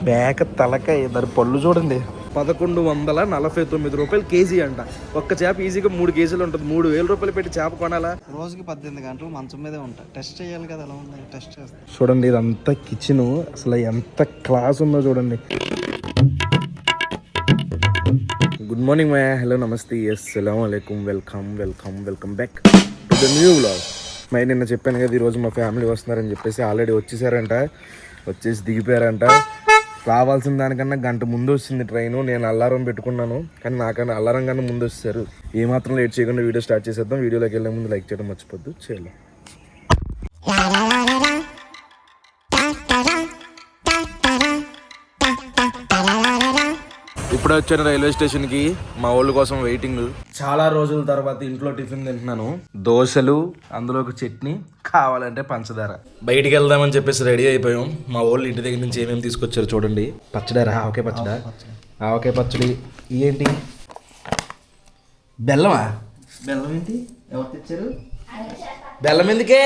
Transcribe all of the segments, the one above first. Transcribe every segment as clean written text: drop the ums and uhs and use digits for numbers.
మేక తలకాయ దాని పళ్ళు చూడండి. 1149 రూపాయలు కేజీ అంట. ఒక్క చేప ఈజీగా 3 కేజీలు ఉంటుంది. 3000 రూపాయలు పెట్టి చేప కొనాలా? రోజుకి 18 గంటలు మంచం మీదే ఉంటా. టెస్ట్ చేయాలి కదా, ఎలా ఉంది టెస్ట్ చేస్తా. చూడండి ఇదంతా కిచెన్, అసలు ఎంత క్లాస్ ఉందో చూడండి. గుడ్ మార్నింగ్ మై హలో నమస్తే అస్సలాము అలైకుం. Welcome back to the new vlog. My నిన్న చెప్పాను కదా ఈరోజు మా ఫ్యామిలీ వస్తున్నారని చెప్పేసి. ఆల్రెడీ వచ్చేసారంట, వచ్చేసి దిగిపోయారంట. రావాల్సిన దానికన్నా గంట ముందు వచ్చింది ట్రైను. నేను అలారం పెట్టుకున్నాను, కానీ నాకన్నా అలారం కన్నా ముందు వచ్చేసారు. ఏమాత్రం లేట్ చేయకుండా వీడియో స్టార్ట్ చేసేద్దాం. వీడియోలోకి వెళ్ళే ముందు లైక్ చేయడం మర్చిపోద్దు. చేయాలి. ఇప్పుడే వచ్చాను రైల్వే స్టేషన్కి. మా ఊళ్ళ కోసం వెయిటింగ్. చాలా రోజుల తర్వాత ఇంట్లో టిఫిన్ తింటున్నాను. దోశలు, అందులోకి చట్నీ, కావాలంటే పంచదార. బయటికి వెళ్దామని చెప్పేసి రెడీ అయిపోయాం. మా ఊళ్ళు ఇంటి దగ్గర నుంచి ఏమేమి తీసుకొచ్చారు చూడండి. పచ్చడారా? ఆవకాయ పచ్చడా? ఆవకాయ పచ్చడి. ఏంటి బెల్లమా? బెల్లం ఏంటి? ఎవరు తెచ్చారు బెల్లం ఎందుకే?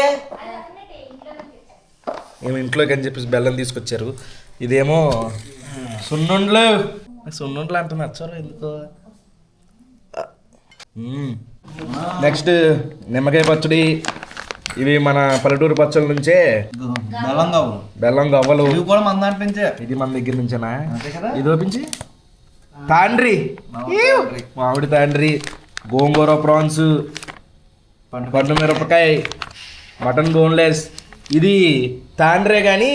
మేము ఇంట్లోకి అని చెప్పేసి బెల్లం తీసుకొచ్చారు. ఇదేమో సున్నుండ్లు. సున్నుండ్లు అంటే నచ్చరు ఎందుకో. నెక్స్ట్ నిమ్మకాయ పచ్చడి. ఇవి మన పల్లెటూరు పచ్చళ్ళ నుంచే బెల్లం గవ్వలు. ఇది మన దగ్గర నుంచేనా? ఇది ఓపించి తాండ్రి, మామిడి తాండ్రి, గోంగూర ప్రాన్స్, పండు మిరపకాయ, మటన్ బోన్లెస్. ఇది తాండ్రే కానీ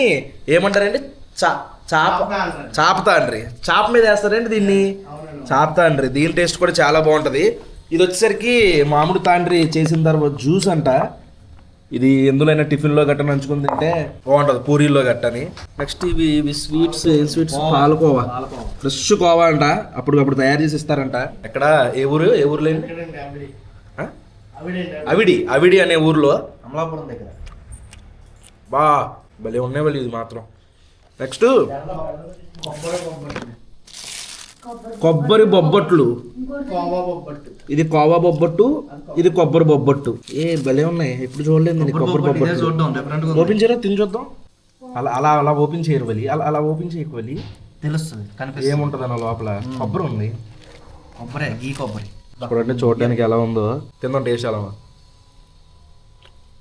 ఏమంటారంటే చాప తాండ్రి. చాప మీద వేస్తారండి దీన్ని, చాప తాండ్రి. దీని టేస్ట్ కూడా చాలా బాగుంటుంది. ఇది వచ్చేసరికి మామిడి తాండ్రి చేసిన తర్వాత జ్యూస్ అంట. ఇది ఎందులోనైనా టిఫిన్లో గట్ట నంచుకుని తింటే బాగుంటుంది, పూరీలో గట్టని. నెక్స్ట్ ఇవి స్వీట్స్. ఏం స్వీట్స్? పాలకోవా, ఫ్రెష్ కోవా అంట. అప్పుడు తయారు చేసి ఇస్తారంట. ఎక్కడ? ఏ ఊర్లో? అవిడి అనే ఊర్లో, అమలాపురం దగ్గర. బా భలే ఉన్నాయి వాళ్ళు. ఇది మాత్రం. నెక్స్ట్ కొబ్బరి బొబ్బట్లు. ఇది కోవా బొబ్బట్టు, ఇది కొబ్బరి బొబ్బట్టు. ఏ భలే ఉన్నాయి, ఎప్పుడు చూడలేదు నేను కొబ్బరి బొబ్బట్టు. ఓపెన్ చేయరా, తిని చూద్దాం. అలా ఓపెన్ చేయరు వలి, అలా ఓపెన్ చేయకు వలి. తెలుస్తుంది ఏముంటుంది అన్న లోపల. కొబ్బరి ఉంది. కొబ్బరి, ఈ కొబ్బరి. చూడండి చూడడానికి ఎలా ఉందో. తిందాం, టేస్ట్ ఎలా.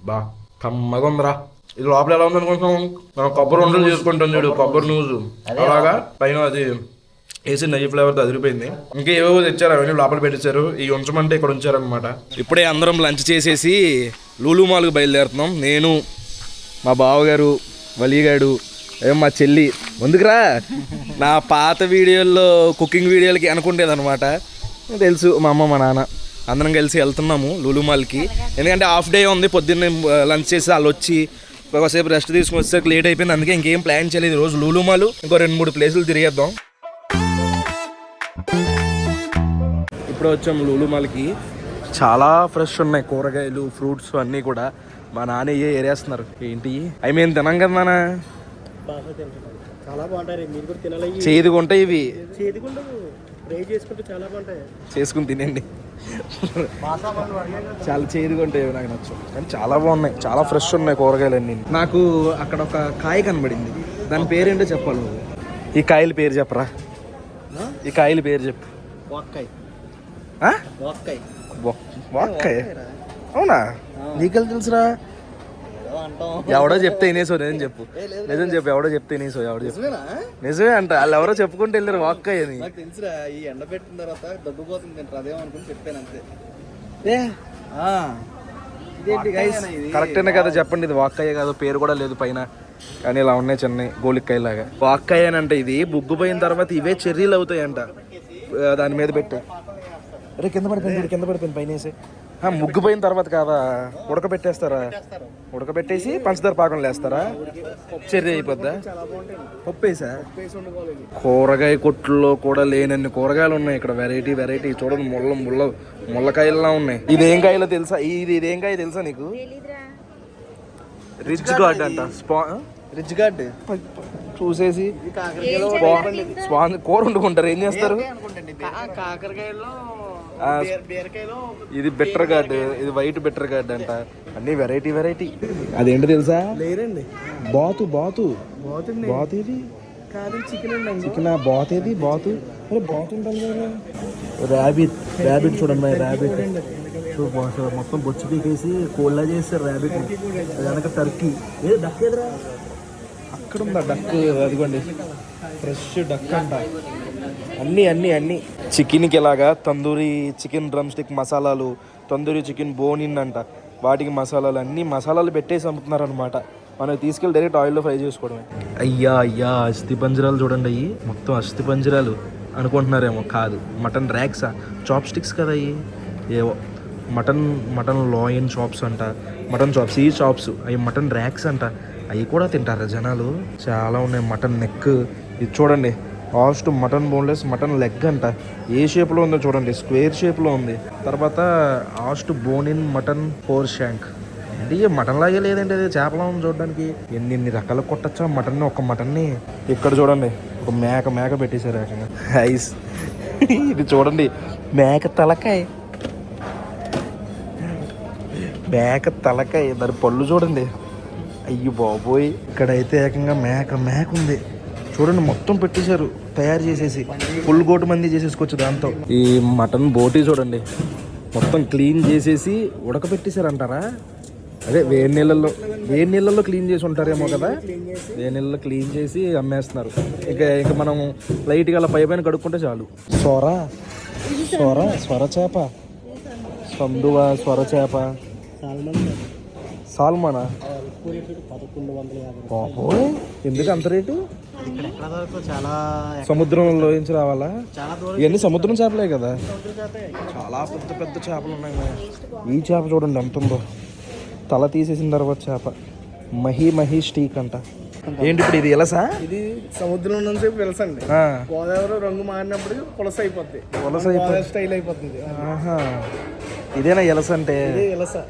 బా కమ్మగా ఉందిరా. ఇది లోపల ఎలా ఉంది అనుకుంటున్నాం? మనం కొబ్బరి ఉండలు చేసుకుంటాం చూడు, కొబ్బరి నూజు అలాగా. పైన అది వేసి నెయ్యి ఫ్లేవర్తో అదిరిపోయింది. ఇంకా ఏవో తెచ్చారు, అవన్నీ లోపల పెట్టేశారు. ఇవి ఉంచమంటే ఇక్కడ ఉంచారనమాట. ఇప్పుడే అందరం లంచ్ చేసేసి లూలు మాల్కి బయలుదేరుతున్నాం. నేను, మా బావగారు, వలీగాడు, మా చెల్లి. ముందుకురా. నా పాత వీడియోల్లో కుకింగ్ వీడియోలకి అనుకుంటేది అనమాట. తెలుసు మా అమ్మ మా నాన్న అందరం కలిసి వెళ్తున్నాము లూలు మాల్కి. ఎందుకంటే హాఫ్ డే ఉంది. పొద్దున్నే లంచ్ చేసి వాళ్ళు వచ్చి ఒకసేపు రెస్ట్ తీసుకుని వచ్చేసరికి లేట్ అయిపోయింది. అందుకే ఇంకేం ప్లాన్ చేయలేదు ఈరోజు. లూలు మాల్ ఇంకో 2-3 ప్లేసులు తిరిగేద్దాం. ఇప్పుడు వచ్చాము లూలు మాల్కి. చాలా ఫ్రెష్ ఉన్నాయి కూరగాయలు, ఫ్రూట్స్ అన్నీ కూడా. మా నాన్న ఏరేస్తున్నారు. ఏంటి మేము తినాం కదా నాన్న. చేదుగా ఉంటాయి ఇవి, చేసుకుని తినండి. చాలా చేదుగా ఉంటాయి, నాకు నచ్చు. కానీ చాలా బాగున్నాయి, చాలా ఫ్రెష్ ఉన్నాయి కూరగాయలు అన్నీ. నాకు అక్కడ ఒక కాయ కనబడింది, దాని పేరేంటో చెప్పాలి నువ్వు. ఈ కాయల పేరు చెప్పరా. ఈ కాయల పేరు చెప్పు. వాక్కాయ. అవునా? నీకెళ్ళి తెలుసురా. ఎవడో చెప్తే వినేసో. నిజం చెప్పు. ఎవడో చెప్తే వినేసో. ఎవడో చెప్పు. నిజమే అంట. వాళ్ళు ఎవరో చెప్పుకుంటూ వెళ్ళారు వాక్కాయ అని. ఈ ఎండ పెట్టిన తర్వాత దగ్గుపోతుంది అదేమనుకుని చెప్పాను అంతే. కరెక్టేనే కదా చెప్పండి. ఇది వాక్కాయ కాదు, పేరు కూడా లేదు పైన, కానీ ఇలా ఉన్నాయి చిన్న గోలిక్కాయ లాగా. వాక్కాయ అని అంటే ఇది బుగ్గుపోయిన తర్వాత ఇవే చెర్రీలు అవుతాయంట. దాని మీద పెట్టే కింద పడిపోయింది పైన. ముగ్గుపోయిన తర్వాత కాదా, ఉడకబెట్టేస్తారా? ఉడకబెట్టేసి పంచదార పాకంలో వేస్తారా? చెర్రీ అయిపోద్దా? ఉప్పేసా? కూరగాయ కొట్టుల్లో కూడా లేనన్ని కూరగాయలు ఉన్నాయి ఇక్కడ. వెరైటీ చూడండి. ముళ్ళకాయల్లా ఉన్నాయి. ఇదేం కాయలో తెలుసా? ఇదేం కాయ తెలుసా నీకు? రిచ్ గార్డ్ అంట. రిచ్ గార్డ్ చూసేసి కూర వండుకుంటారు. ఏం చేస్తారు? కాకరకాయలో ఇది బెటర్ గార్డ్, ఇది వైట్ బెటర్ గార్డ్ అంట. అన్ని వెరైటీ. అదేంటో తెలుసా? లేరండి. బాతు ఇది చికెన్ బాత్ ఏది బాతు బాత్ ఉంటుంది కదా. ర్యాబిట్ చూడండి, ర్యాబిట్ మొత్తం బొచ్చు పీకేసి కోళ్ళ చేస్తారు ర్యాబిట్. వెనక టర్కీ ఏది డక్ ఎదురా అక్కడ ఉందా డక్, అదిగోండి ఫ్రెష్ డక్ అంట. అన్నీ చికెన్కి ఇలాగా తందూరి చికెన్ డ్రమ్ స్టిక్ మసాలాలు, తందూరి చికెన్ బోనిన్ అంట, వాటికి మసాలాలు, అన్ని మసాలాలు పెట్టేసి అమ్ముతున్నారు అనమాట. మనం తీసుకెళ్ళి డైరెక్ట్ ఆయిల్లో ఫ్రై చేసుకోవడమే. అయ్యా అస్థి పంజరాలు చూడండి, అయ్యి మొత్తం అస్థి పంజరాలు అనుకుంటున్నారేమో, కాదు మటన్ ర్యాక్సా, చాప్ స్టిక్స్ కదా అయ్యి, ఏవో మటన్ లాయిన్ చాప్స్ అంట, మటన్ చాప్స్, ఈ చాప్స్ అవి మటన్ ర్యాక్స్ అంట, అవి కూడా తింటారా జనాలు. చాలా ఉన్నాయి. మటన్ నెక్ ఇది చూడండి, cost mutton boneless mutton leg అంట, ఏ షేప్లో ఉందో చూడండి, స్క్వేర్ షేప్లో ఉంది. తర్వాత ఆస్ట్ bone in mutton fore shank, ఏంటి మటన్ లాగే లేదంటే అది చేపలా ఉంది చూడడానికి. ఎన్ని రకాలు కొట్టచ్చా మటన్ని, ఒక మటన్ని. ఇక్కడ చూడండి ఒక మేక పెట్టేశారు ఏకంగా. ఐస్ ఇది చూడండి, మేక తలకాయ దాని పళ్ళు చూడండి, అయ్యి బాబోయ్. ఇక్కడైతే ఏకంగా మేక ఉంది చూడండి, మొత్తం పెట్టేశారు తయారు చేసేసి, ఫుల్ గోటు మంది చేసేసుకోవచ్చు దాంతో. ఈ మటన్ బోటీ చూడండి, మొత్తం క్లీన్ చేసేసి ఉడకపెట్టేశారు అంటారా, అదే వేడి నీళ్ళల్లో క్లీన్ చేసి ఉంటారేమో కదా, వేడి నీళ్ళలో క్లీన్ చేసి అమ్మేస్తున్నారు. ఇక మనం లైట్గా అలా పైన కడుక్కుంటే చాలు. స్వర చేప, స్వర చేప, సాల్మనా, ఎందుకు అంత రేటు? సముద్రంలో నుంచి రావాలా? ఇవన్నీ సముద్రం చేపలే కదా, చాలా పెద్ద చేపలు ఉన్నాయి. ఈ చేప చూడండి ఎంత ఉందో, తల తీసేసిన తర్వాత చేప, మహీ స్టీక్ అంట. ఏంటి ఇప్పుడు ఇది ఎలసా? ఇది సముద్రం నుంచి వెలసండి, గోదావరి రంగు మారినప్పుడు పులస అయిపోద్ది, స్టైల్ అయిపోతుంది. ఇదేనా ఎలస అంటే?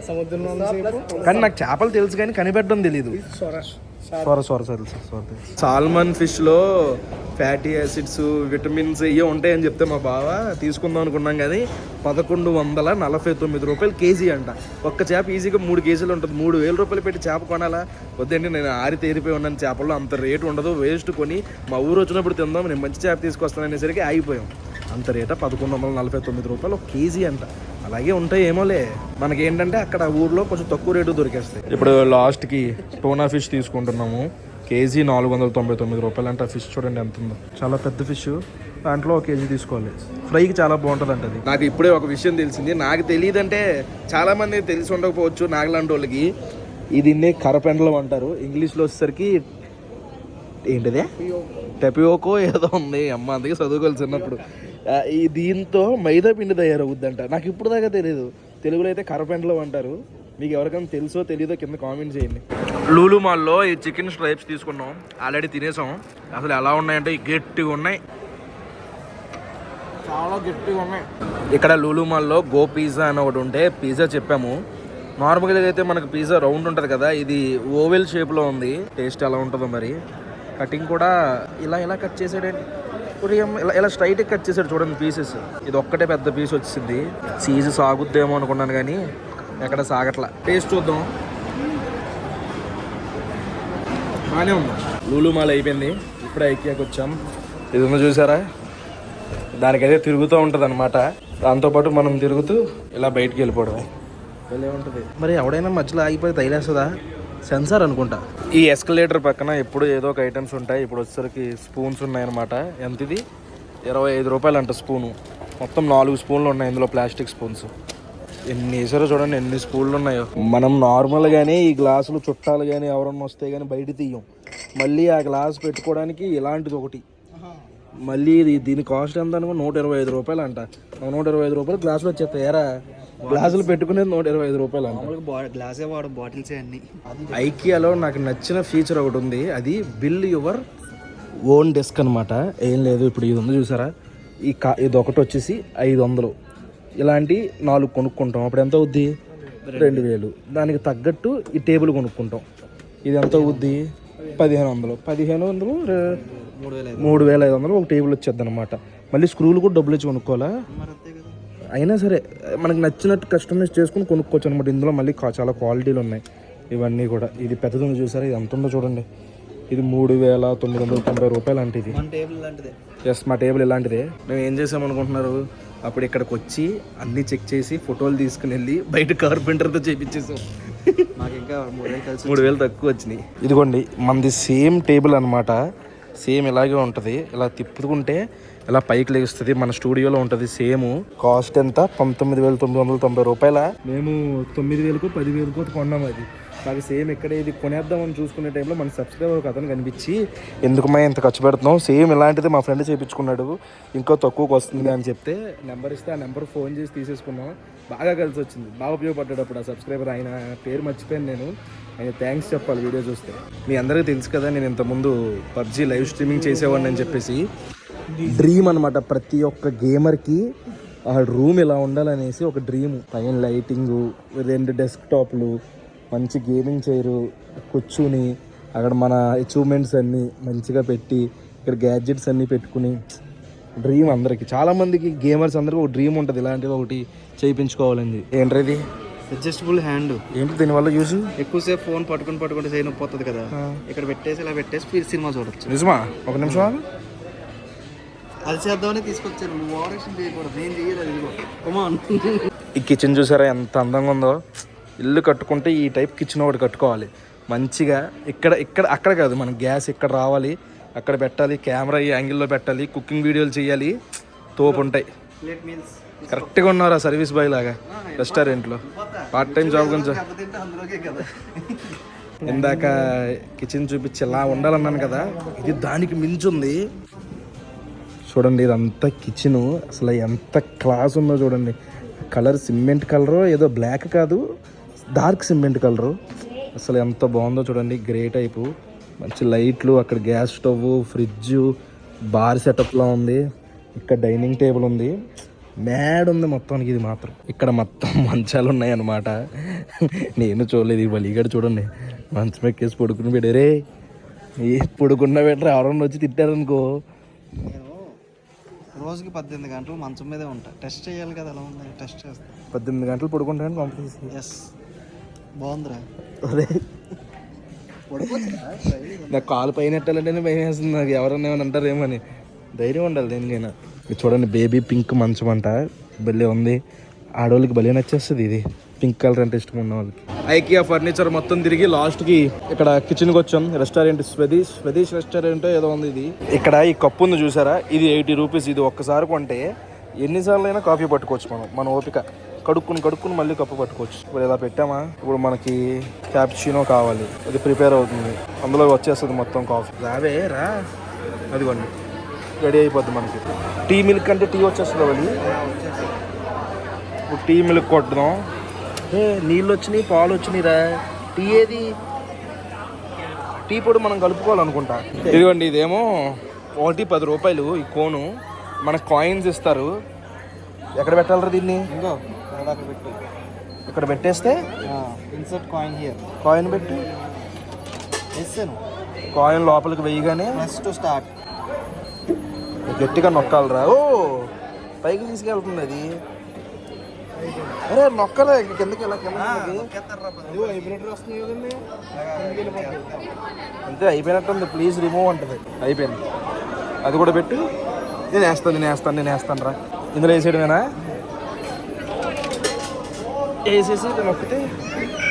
సముద్రం కానీ నాకు చేపలు తెలుసు కానీ కనిపెట్టడం తెలీదు. సాల్మన్ ఫిష్ లో ఫ్యాటీ యాసిడ్స్, విటమిన్స్ ఇవే ఉంటాయని చెప్తే మా బావ తీసుకుందాం అనుకున్నాం కానీ 1149 రూపాయలు కేజీ అంట. ఒక్క చేప ఈజీగా 3 కేజీలు ఉంటుంది. 3000 రూపాయలు పెట్టి చేప కొనాలా? వద్దండి, నేను ఆరి తేరిపోయి ఉన్నాను, చేపల్లో అంత రేటు ఉండదు, వేస్ట్ కొని మా ఊరు వచ్చినప్పుడు తిందాం, నేను మంచి చేప తీసుకొస్తాను అనేసరికి ఆగిపోయాం. అంత రేట 1149 రూపాయలు ఒక కేజీ అంట. అలాగే ఉంటాయి ఏమోలే, మనకేంటంటే అక్కడ ఊర్లో కొంచెం తక్కువ రేటు దొరికేస్తాయి. ఇప్పుడు లాస్ట్కి టోనా ఫిష్ తీసుకుంటున్నాము, కేజీ 499 రూపాయలు అంట. ఫిష్ చూడండి ఎంత ఉందో, చాలా పెద్ద ఫిష్, దాంట్లో 1 కేజీ తీసుకోవాలి. ఫ్రైకి చాలా బాగుంటుంది అంట. అది నాకు ఇప్పుడే ఒక విషయం తెలిసింది, నాకు తెలియదంటే చాలామంది తెలిసి ఉండకపోవచ్చు నాగలాంటి వాళ్ళకి. దీన్నే కరపెండలం అంటారు, ఇంగ్లీష్లో వచ్చేసరికి ఏంటిదే టెపియోకో ఏదో ఉంది అమ్మ, అందుకే చదువుకోవాలి చిన్నప్పుడు. ఈ దీంతో మైదా పిండి తయారవుద్దంట, నాకు ఇప్పుడు దాకా తెలియదు. తెలుగులో అయితే కరపెండలం అంటారు. మీకు ఎవరికైనా తెలుసో తెలీదో కింద కామెంట్ చేయండి. లూలు మాల్లో ఈ చికెన్ స్ట్రైప్స్ తీసుకున్నాం, ఆల్రెడీ తినేసాం. అసలు ఎలా ఉన్నాయంటే గట్టిగా ఉన్నాయి, చాలా గట్టిగా ఉన్నాయి. ఇక్కడ లూలు మాల్లో గో పిజ్జా అని ఒకటి ఉంటే పిజ్జా చెప్పాము. నార్మల్గా అయితే మనకు పిజ్జా రౌండ్ ఉంటుంది కదా, ఇది ఓవెల్ షేప్లో ఉంది. టేస్ట్ ఎలా ఉంటుందో మరి. కటింగ్ కూడా ఇలా కట్ చేసాడండి, ఇలా స్ట్రైట్గా కట్ చేసాడు చూడండి పీసెస్. ఇది ఒక్కటే పెద్ద పీస్ వచ్చింది. చీజ్ సాగుద్దేమో అనుకున్నాను కానీ ఎక్కడ సాగట్లా. టేస్ట్ చూద్దాం. బాగానే ఉంది. లూలు మాల్ అయిపోయింది, ఇప్పుడే ఐకియాకి వచ్చాం. ఇది ఉందో చూసారా, దానికైతే తిరుగుతూ ఉంటుంది అనమాట. దాంతోపాటు మనం తిరుగుతూ ఇలా బయటికి వెళ్ళిపోవడమే. వెళ్ళే ఉంటుంది. మరి ఎవడైనా మధ్యలో ఆగిపోయి తగిలేస్తుందా? సెన్సార్ అనుకుంటా. ఈ ఎస్కలేటర్ పక్కన ఎప్పుడు ఏదో ఒక ఐటమ్స్ ఉంటాయి. ఇప్పుడు వచ్చేసరికి స్పూన్స్ ఉన్నాయన్నమాట. ఎంత ఇది? 25 రూపాయలు అంట స్పూను. మొత్తం 4 స్పూన్లు ఉన్నాయి ఇందులో, ప్లాస్టిక్ స్పూన్స్. ఎన్ని వేసారో చూడండి, ఎన్ని స్పూన్లు ఉన్నాయో. మనం నార్మల్గానే ఈ గ్లాసులు చుట్టాలు కానీ ఎవరన్నా వస్తే కానీ బయట తీయం. మళ్ళీ ఆ గ్లాస్ పెట్టుకోవడానికి ఇలాంటిది ఒకటి. మళ్ళీ దీని కాస్ట్ ఎంత అనుకో 125 రూపాయలు అంట. 125 రూపాయలు గ్లాసులు వచ్చేస్తాయి. ఎరా గ్లాసులు పెట్టుకునేది 125 రూపాయలు అంట. గ్లాసే వాడు బాటిల్స్ అన్ని. ఐకియాలో నాకు నచ్చిన ఫీచర్ ఒకటి ఉంది, అది బిల్ యువర్ ఓన్ డెస్క్ అనమాట. ఏం లేదు, ఇప్పుడు ఇది ఉంది చూసారా, ఇది ఒకటి వచ్చేసి 500. ఇలాంటి 4 కొనుక్కుంటాం. అప్పుడు ఎంత అవుద్ది? 2000. దానికి తగ్గట్టు ఈ టేబుల్ కొనుక్కుంటాం. ఇది ఎంత అవుద్ది? 1500. 3500 ఒక టేబుల్ వచ్చేద్ది అనమాట. మళ్ళీ స్క్రూలు కూడా డబ్బులు ఇచ్చి కొనుక్కోవాలా? అయినా సరే మనకు నచ్చినట్టు కస్టమైజ్ చేసుకుని కొనుక్కోవచ్చు అనమాట. ఇందులో మళ్ళీ చాలా క్వాలిటీలు ఉన్నాయి ఇవన్నీ కూడా. ఇది పెద్దది చూసారా, ఇది ఎంత ఉందో చూడండి. ఇది 3,990 రూపాయలు అంటే ఇది. మన టేబుల్ లాంటిదే. ఎస్, మా టేబుల్ ఇలాంటిదే. మేము ఏం చేసామనుకుంటున్నారు, అప్పుడు ఇక్కడికి వచ్చి అన్నీ చెక్ చేసి ఫోటోలు తీసుకుని వెళ్ళి బయట కార్పెంటర్తో చేయించేసాం. మాకు ఇంకా 3,000 కలిసి 3,000 తక్కువ వచ్చినాయి. ఇదిగోండి మనది సేమ్ టేబుల్ అనమాట. సేమ్ ఇలాగే ఉంటుంది. ఇలా తిప్పుకుంటే ఇలా పైకి లెగుస్తుంది. మన స్టూడియోలో ఉంటుంది సేమ్. కాస్ట్ ఎంత? 19,990 రూపాయల. మేము 9,000కో 10,000కో కొన్నాం. అది నాకు సేమ్ ఇక్కడ ఇది కొనేద్దామని చూసుకునే టైంలో మన సబ్స్క్రైబర్ ఒక అతను కనిపించి, ఎందుకమ్మా ఇంత ఖర్చు పెడుతున్నాం, సేమ్ ఇలాంటిది మా ఫ్రెండ్ చేయించుకున్నాడు, ఇంకో తక్కువకి వస్తుంది అని చెప్తే నెంబర్ ఇస్తే ఆ నెంబర్ ఫోన్ చేసి తీసేసుకున్నాం. బాగా కలిసి వచ్చింది, బాగా ఉపయోగపడ్డాడు అప్పుడు ఆ సబ్స్క్రైబర్. ఆయన పేరు మర్చిపోయాను నేను, ఆయన థ్యాంక్స్ చెప్పాలి వీడియో చూస్తే. మీ అందరికీ తెలుసు కదా, నేను ఇంతకుముందు PUBG లైవ్ స్ట్రీమింగ్ చేసేవాడిని అని చెప్పేసి. డ్రీమ్ అనమాట ప్రతి ఒక్క గేమర్కి, ఆ రూమ్ ఇలా ఉండాలనేసి ఒక డ్రీమ్. పైన లైటింగు, 2 డెస్క్టాప్లు, మంచి గేమింగ్ చైరు, కూర్చుని అక్కడ మన అచీవ్మెంట్స్ అన్నీ మంచిగా పెట్టి, ఇక్కడ గ్యాడ్జెట్స్ అన్నీ పెట్టుకుని, డ్రీమ్ అందరికి. చాలామందికి గేమర్స్ అందరికీ ఒక డ్రీమ్ ఉంటుంది, ఇలాంటివి ఒకటి చేయించుకోవాలని. ఏంటది? Adjustable hand. ఏంటి దీనివల్ల యూజ్? ఎక్కువసేపు ఫోన్ పట్టుకుంటే చేయను పోతుంది కదా, ఇక్కడ పెట్టేసి ఇలా పెట్టేసి మీరు సినిమా చూడొచ్చు. నిజమా? ఒక నిమిషం. అది చేద్దామని తీసుకొచ్చారు. నువ్వు ఓవరాక్షన్ చేయకూడదు, నేను చేయలేదు. ఈ కిచెన్ చూసారా ఎంత అందంగా ఉందో. ఇల్లు కట్టుకుంటే ఈ టైప్ కిచెన్ ఒకటి కట్టుకోవాలి మంచిగా. అక్కడ కాదు, మన గ్యాస్ ఇక్కడ రావాలి, అక్కడ పెట్టాలి, కెమెరా ఈ యాంగిల్లో పెట్టాలి, కుకింగ్ వీడియోలు చేయాలి, తోపు ఉంటాయి. కరెక్ట్గా ఉన్నారు ఆ సర్వీస్ బాయ్ లాగా రెస్టారెంట్లో. పార్ట్ టైం జాబ్ కొంచెం. ఇందాక కిచెన్ చూపించి ఇలా ఉండాలన్నాను కదా, ఇది దానికి మించి ఉంది. చూడండి ఇదంతా కిచెను, అసలు ఎంత క్లాస్ ఉందో చూడండి. కలర్ సిమెంట్ కలరు, ఏదో బ్లాక్ కాదు, డార్క్ సిమెంట్ కలరు. అసలు ఎంత బాగుందో చూడండి, గ్రే టైపు. మంచి లైట్లు, అక్కడ గ్యాస్ స్టవ్, ఫ్రిడ్జ్, బార్ సెటప్లా ఉంది. ఇక్కడ డైనింగ్ టేబుల్ ఉంది, మ్యాడ్ ఉంది మొత్తానికి. ఇది మాత్రం ఇక్కడ మొత్తం మంచాలు ఉన్నాయి అన్నమాట. నేను చూడలేదు, ఈ బలిగాడు చూడండి మంచం ఎక్కేసి పడుకుని పెట్టారే. ఏ పడుకున్న పెట్టరు, ఎవరన్నా వచ్చి తిట్టారనుకో. నేను రోజుకి 18 గంటలు మంచం మీదే ఉంటా. టెస్ట్ చేయాలి కదా ఎలా ఉంది, టెస్ట్ చేస్తాను. 18 గంటలు పడుకుంటాను పంపించేసి. ఎస్, బాగుందిరా. అదే నాకు కాలు పైన ఎట్టాలంటేనే భయం వేస్తుంది నాకు, ఎవరన్నా ఏమైనా అంటారేమని. ధైర్యం ఉండాలి దేనికైనా. ఇది చూడండి బేబీ పింక్ మంచం అంట, భలే ఉంది. ఆడవాళ్ళకి భలే నచ్చేస్తుంది ఇది, పింక్ కలర్ అంటే ఇష్టం ఉన్న వాళ్ళకి. ఐకియా ఫర్నిచర్ మొత్తం తిరిగి లాస్ట్కి ఇక్కడ కిచెన్కి వచ్చాం. రెస్టారెంట్ స్వదేశ్ రెస్టారెంట్ ఏదో ఉంది ఇది. ఇక్కడ ఈ కప్పు ఉంది చూసారా, ఇది 80 రూపీస్. ఇది ఒక్కసారి కొంటే ఎన్నిసార్లు అయినా కాఫీ పట్టుకోవచ్చు. మన ఓపిక. కడుక్కుని మళ్ళీ కప్పు పట్టుకోవచ్చు. ఇప్పుడు ఇలా పెట్టామా, ఇప్పుడు మనకి క్యాపుచినో కావాలి, అది ప్రిపేర్ అవుతుంది, అందులో వచ్చేస్తుంది మొత్తం కాఫీ. రావే రా, అదిగోండి రెడీ అయిపోద్ది మనకి. టీ మిల్క్ అంటే టీ వచ్చేస్తుంది అది. ఇప్పుడు టీ మిల్క్ కొట్టడం. నీళ్ళు వచ్చినాయి, పాలు వచ్చినాయి రా. టీ ఏది? టీ పొడి మనం కలుపుకోవాలనుకుంటా. ఇదిగోండి ఇదేమో 10 రూపాయలు ఈ కోను. మనకు కాయిన్స్ ఇస్తారు. ఎక్కడ పెట్టాలరా దీన్ని? ఇంకో పెట్టు, ఇక్కడ పెట్టేస్తే ఇన్సర్ట్ కాయిన్ హియర్. కాయిన్ పెట్టి వేసాను. కాయిన్ లోపలికి వేయగానే నెక్స్ట్ స్టార్ట్. గట్టిగా నొక్కాలరా. ఓ పైకి తీసుకెళ్తుంది అది. అరే నొక్కలే కిందకి ఇలా వైబ్రేటర్ వస్తుంది కదండి, అంతే అయిపోయినట్టుంది. ప్లీజ్ రిమూవ్ అంటుంది. అయిపోయింది. అది కూడా పెట్టు. నేను వేస్తాను రా. ఇందులో వేసేయడమేనా? వేసేసి నొక్కితే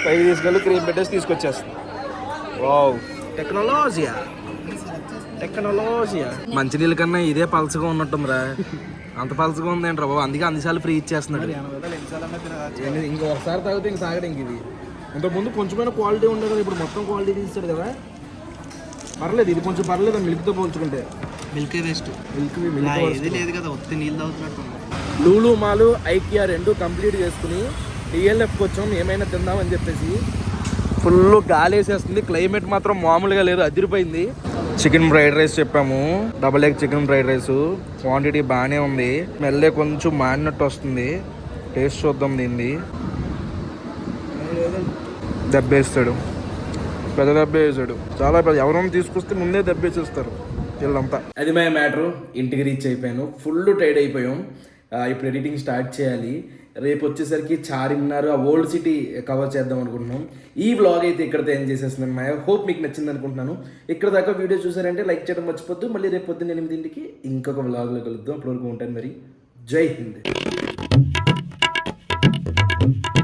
పైకి తీసుకెళ్ళి క్రీమ్ పెట్టేసి తీసుకొచ్చేస్తాను. Wow, technology. మంచినీళ్ళ కన్నా ఇదే పల్చగా ఉన్నట్టుందిరా. అంత పల్చగా ఉంది ఏంట్రా బాబు, అందుకే అన్నిసార్లు ఫ్రీ ఇచ్చేస్తున్నాడు. ఇంకొకసారి తాగితే ఇంక సాగడం. ఇంక ఇది ఇంతకుముందు కొంచెమైనా క్వాలిటీ ఉండదు కదా, ఇప్పుడు మొత్తం క్వాలిటీ తీస్తాడు కదా. పర్లేదు, ఇది కొంచెం పర్లేదు మిల్క్తో పోల్చుకుంటే. మిల్క్ వేస్ట్, మిల్క్ ఇది లేదు కదా, ఒత్తి నీళ్ళు తాగుతున్నట్టు. లూలు మాలు ఐకియా 2 కంప్లీట్ చేసుకుని డిఎల్ఎఫ్కి వచ్చాం ఏమైనా తిందామని చెప్పేసి. ఫుల్ గాలి వేసేస్తుంది, క్లైమేట్ మాత్రం మామూలుగా లేదు, అదిరిపోయింది. చికెన్ ఫ్రైడ్ రైస్ చెప్పాము, double egg chicken fried rice. Quantity బాగానే ఉంది, మెల్లే కొంచెం మాడినట్టు వస్తుంది. టేస్ట్ చూద్దాం దీన్ని. దెబ్బేస్తాడు, పెద్ద దెబ్బ వేసాడు, చాలా పెద్ద. ఎవరైనా తీసుకొస్తే ముందే దెబ్బేసేస్తారు వీళ్ళంతా. అది మై మ్యాటర్. ఇంటికి రీచ్ అయిపోయాను, ఫుల్ టైర్డ్ అయిపోయాం. ఇప్పుడు ఎడిటింగ్ స్టార్ట్ చేయాలి. రేపు వచ్చేసరికి చార్మినార్ ఆ ఓల్డ్ సిటీ కవర్ చేద్దాం అనుకుంటున్నాం. ఈ వ్లాగ్ అయితే ఇక్కడితో ఏం చేసేస్తున్నాను. ఐ హోప్ మీకు నచ్చింది అనుకుంటున్నాను. ఇక్కడ దాకా వీడియో చూసారంటే లైక్ చేయడం మర్చిపోద్దు. మళ్ళీ రేపు పొద్దున్న 8 ఇంకొక వ్లాగ్లో కలుద్దాం. అప్పటివరకు ఉంటాను మరి. జై హింద్.